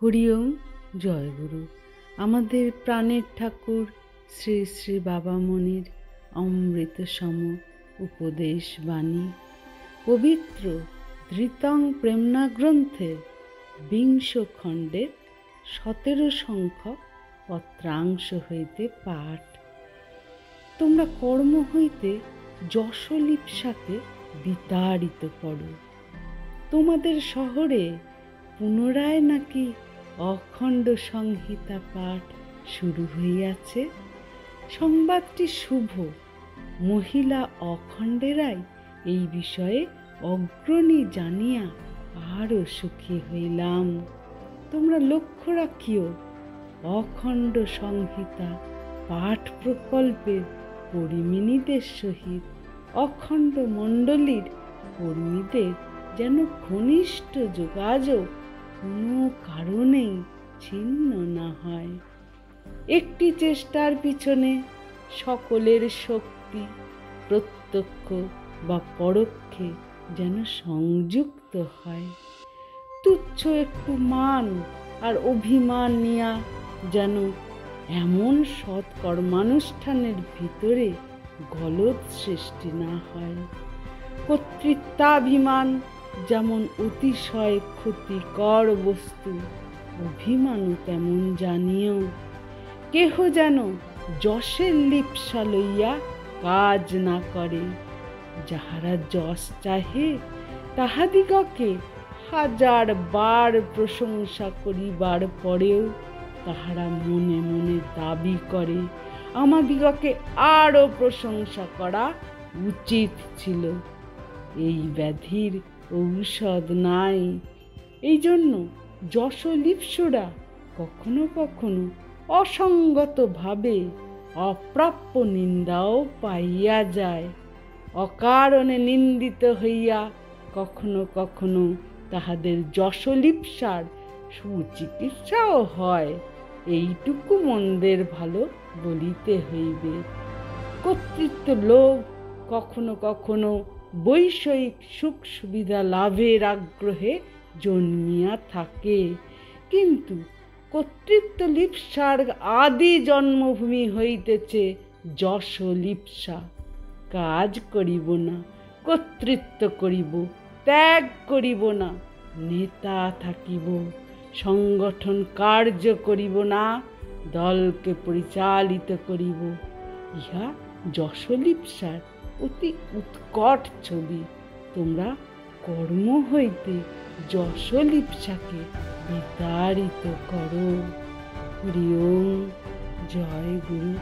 হরি ওম। জয় গুরু। আমাদের প্রাণের ঠাকুর শ্রী শ্রী বাবামণির অমৃত সম উপদেশ বাণী পবিত্র ধৃতং প্রেমনা গ্রন্থে ২০ খণ্ডের ১৭ সংখ্যক পত্রাংশ হইতে পাঠ। তোমরা কর্ম হইতে যশোলিপ্সাকে বিতাড়িত করো। তোমাদের শহরে পুনরায় নাকি অখণ্ড সংহিতা পাঠ শুরু হইয়াছে। সংবাদটি শুভ। মহিলা অখণ্ডেরাই এই বিষয়ে অগ্রণী জানিয়া আরও সুখী হইলাম। তোমরা লক্ষ্য রাখিও, অখণ্ড সংহিতা পাঠ প্রকল্পের কর্মিনীদের সহিত অখণ্ড মণ্ডলীর কর্মীদের যেন ঘনিষ্ঠ যোগাযোগ কোনো কারণেই ছিন্ন না হয়। একটি চেষ্টার পিছনে সকলের শক্তি প্রত্যক্ষ বা পরোক্ষে যেন সংযুক্ত হয়। তুচ্ছ একটু মান আর অভিমান নিয়া যেন এমন সৎকর্মানুষ্ঠানের ভিতরে গলদ সৃষ্টি না হয়। কর্তৃত্বাভিমান যেমন অতিশয় ক্ষতিকর বস্তু, অভিমানও তেমন জানিও। কেহ যেন যশের লিপ্সা লইয়া কাজ না করে। যাহারা যশ চাহে তাহাদিগকে ১০০০ বার প্রশংসা করিবার পরেও তাহারা মনে মনে দাবি করে, আমাদিগকে আরও প্রশংসা করা উচিত ছিল। এই ব্যাধির ঔষধ নাই। এই জন্য যশলিপ্সুরা কখনো কখনো অসঙ্গতভাবে অপ্রাপ্য নিন্দাও পাইয়া যায়। অকারণে নিন্দিত হইয়া কখনো কখনো তাহাদের যশলিপ্সার সুচিকিৎসাও হয়। এইটুকু মন্দের ভালো বলিতে হইবে। কর্তৃত্ব লোভ কখনো কখনো বৈষয়িক সুখ সুবিধা লাভের আগ্রহে জন্মিয়া থাকে, কিন্তু কর্তৃত্ব লিপ্সার আদি জন্মভূমি হইতেছে যশলিপ্সা। কাজ করিব না, কর্তৃত্ব করিব, ত্যাগ করিব না, নেতা থাকিব, সংগঠন কার্য করিব না, দলকে পরিচালিত করিব। ইহা যশলিপ্সার অতি উৎকট ছবি। তোমরা কর্ম হইতে যশলিপ্সাকে বিতাড়িত করো। হরি ওম। জয় গুরু।